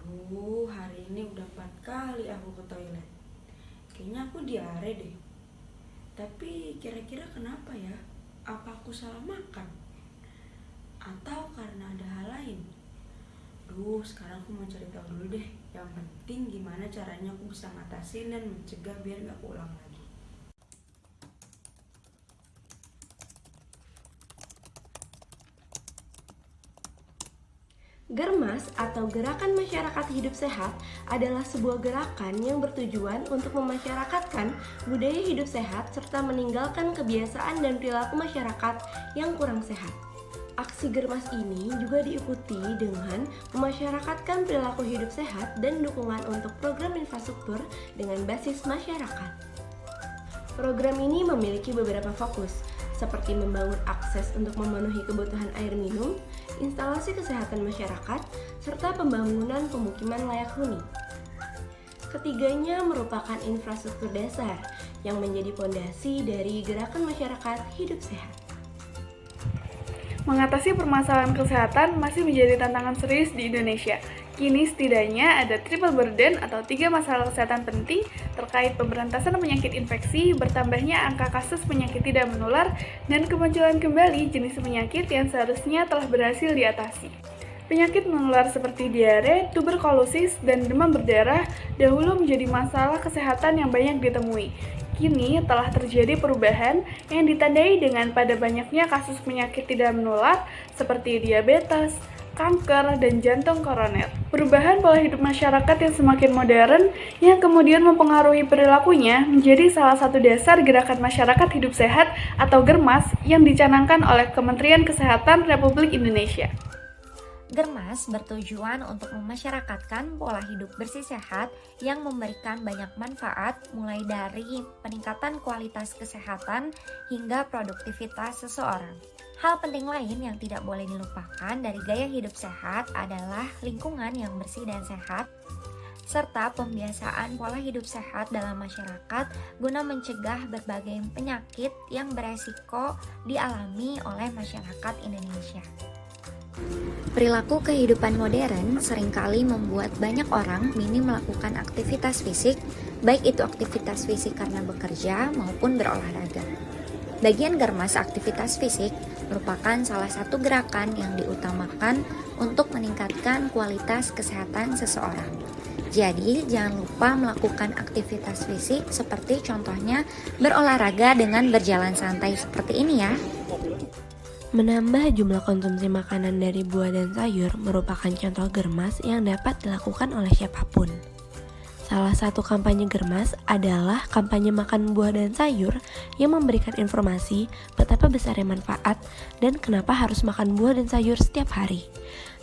Aduh, hari ini udah 4 kali aku ke toilet. Kayaknya aku diare deh. Tapi kira-kira kenapa ya? Apa aku salah makan? Atau karena ada hal lain? Duh, sekarang aku mau cari tahu dulu deh. Yang penting gimana caranya aku bisa ngatasin dan mencegah biar gak ulang lagi. Germas atau Gerakan Masyarakat Hidup Sehat adalah sebuah gerakan yang bertujuan untuk memasyarakatkan budaya hidup sehat serta meninggalkan kebiasaan dan perilaku masyarakat yang kurang sehat. Aksi Germas ini juga diikuti dengan memasyarakatkan perilaku hidup sehat dan dukungan untuk program infrastruktur dengan basis masyarakat. Program ini memiliki beberapa fokus, seperti membangun akses untuk memenuhi kebutuhan air minum, instalasi kesehatan masyarakat, serta pembangunan pemukiman layak huni. Ketiganya merupakan infrastruktur dasar yang menjadi fondasi dari gerakan masyarakat hidup sehat. Mengatasi permasalahan kesehatan masih menjadi tantangan serius di Indonesia. Kini setidaknya ada triple burden atau 3 masalah kesehatan penting terkait pemberantasan penyakit infeksi, bertambahnya angka kasus penyakit tidak menular, dan kemunculan kembali jenis penyakit yang seharusnya telah berhasil diatasi. Penyakit menular seperti diare, tuberkulosis, dan demam berdarah dahulu menjadi masalah kesehatan yang banyak ditemui. Kini telah terjadi perubahan yang ditandai dengan pada banyaknya kasus penyakit tidak menular seperti diabetes, kanker, dan jantung koroner. Perubahan pola hidup masyarakat yang semakin modern yang kemudian mempengaruhi perilakunya menjadi salah satu dasar gerakan masyarakat hidup sehat atau Germas yang dicanangkan oleh Kementerian Kesehatan Republik Indonesia. Germas bertujuan untuk memasyarakatkan pola hidup bersih sehat yang memberikan banyak manfaat mulai dari peningkatan kualitas kesehatan hingga produktivitas seseorang. Hal penting lain yang tidak boleh dilupakan dari gaya hidup sehat adalah lingkungan yang bersih dan sehat, serta pembiasaan pola hidup sehat dalam masyarakat guna mencegah berbagai penyakit yang beresiko dialami oleh masyarakat Indonesia. Perilaku kehidupan modern seringkali membuat banyak orang minim melakukan aktivitas fisik, baik itu aktivitas fisik karena bekerja maupun berolahraga. Bagian Germas aktivitas fisik merupakan salah satu gerakan yang diutamakan untuk meningkatkan kualitas kesehatan seseorang. Jadi, jangan lupa melakukan aktivitas fisik seperti contohnya berolahraga dengan berjalan santai seperti ini ya. Menambah jumlah konsumsi makanan dari buah dan sayur merupakan contoh Germas yang dapat dilakukan oleh siapapun. Salah satu kampanye Germas adalah kampanye makan buah dan sayur yang memberikan informasi betapa besarnya manfaat dan kenapa harus makan buah dan sayur setiap hari.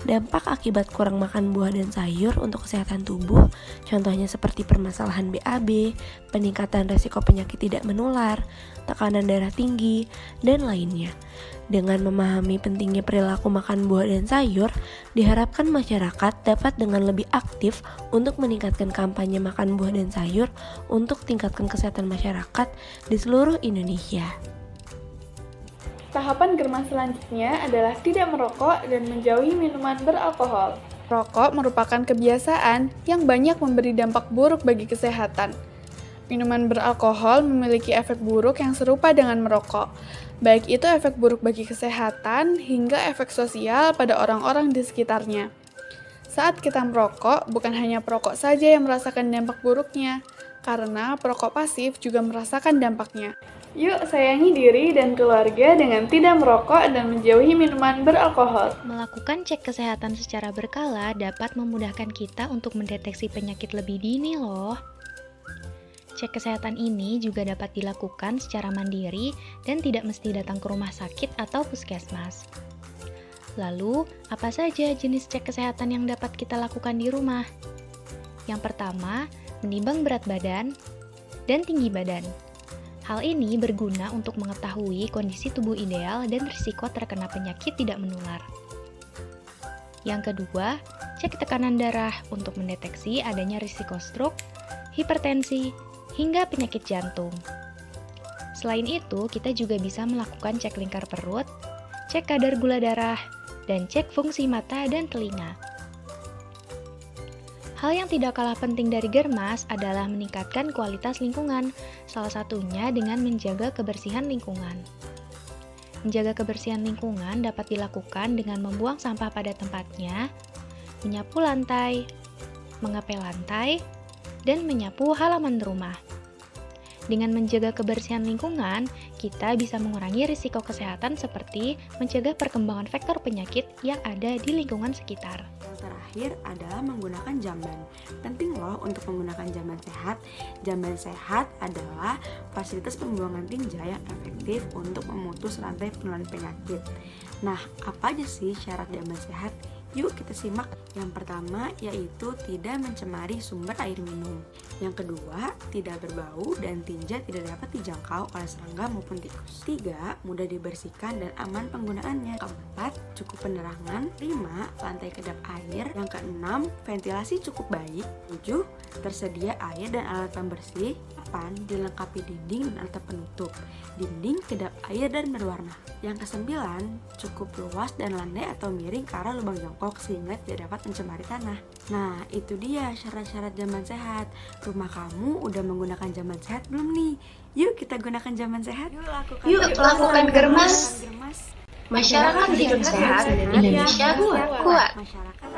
Dampak akibat kurang makan buah dan sayur untuk kesehatan tubuh, contohnya seperti permasalahan BAB, peningkatan resiko penyakit tidak menular, tekanan darah tinggi, dan lainnya. Dengan memahami pentingnya perilaku makan buah dan sayur, diharapkan masyarakat dapat dengan lebih aktif untuk meningkatkan kampanye makan buah dan sayur untuk tingkatkan kesehatan masyarakat di seluruh Indonesia. Tahapan Germas selanjutnya adalah tidak merokok dan menjauhi minuman beralkohol. Rokok merupakan kebiasaan yang banyak memberi dampak buruk bagi kesehatan. Minuman beralkohol memiliki efek buruk yang serupa dengan merokok, baik itu efek buruk bagi kesehatan hingga efek sosial pada orang-orang di sekitarnya. Saat kita merokok, bukan hanya perokok saja yang merasakan dampak buruknya, karena perokok pasif juga merasakan dampaknya. Yuk sayangi diri dan keluarga dengan tidak merokok dan menjauhi minuman beralkohol. Melakukan cek kesehatan secara berkala dapat memudahkan kita untuk mendeteksi penyakit lebih dini loh. Cek kesehatan ini juga dapat dilakukan secara mandiri dan tidak mesti datang ke rumah sakit atau puskesmas. Lalu, apa saja jenis cek kesehatan yang dapat kita lakukan di rumah? Yang pertama, menimbang berat badan dan tinggi badan. Hal ini berguna untuk mengetahui kondisi tubuh ideal dan risiko terkena penyakit tidak menular. Yang kedua, cek tekanan darah untuk mendeteksi adanya risiko stroke, hipertensi, hingga penyakit jantung. Selain itu, kita juga bisa melakukan cek lingkar perut, cek kadar gula darah, dan cek fungsi mata dan telinga. Hal yang tidak kalah penting dari Germas adalah meningkatkan kualitas lingkungan, salah satunya dengan menjaga kebersihan lingkungan. Menjaga kebersihan lingkungan dapat dilakukan dengan membuang sampah pada tempatnya, menyapu lantai, mengepel lantai, dan menyapu halaman rumah. Dengan menjaga kebersihan lingkungan, kita bisa mengurangi risiko kesehatan seperti mencegah perkembangan vektor penyakit yang ada di lingkungan sekitar. Yang terakhir adalah menggunakan jamban. Penting loh untuk menggunakan jamban sehat. Jamban sehat adalah fasilitas pembuangan tinja yang efektif untuk memutus rantai penularan penyakit. Nah, apa aja sih syarat jamban sehat? Yuk kita simak. Yang pertama yaitu tidak mencemari sumber air minum. Yang kedua, tidak berbau dan tinja tidak dapat dijangkau oleh serangga maupun tikus. 3, mudah dibersihkan dan aman penggunaannya. Keempat, cukup penerangan. 5, lantai kedap air. Yang keenam, ventilasi cukup baik. 7, tersedia air dan alat pembersih. 8, dilengkapi dinding dan atap penutup. Dinding kedap air dan berwarna. Yang kesembilan, cukup luas dan landai atau miring ke arah lubang jongkok sehingga tidak dapat mencemari tanah. Nah, itu dia syarat-syarat jamban sehat. Rumah kamu udah menggunakan jamban sehat belum nih? Yuk kita gunakan jamban sehat. Yuk lakukan Germas. Masyarakat hidup sehat, Indonesia kuat. Masyarakat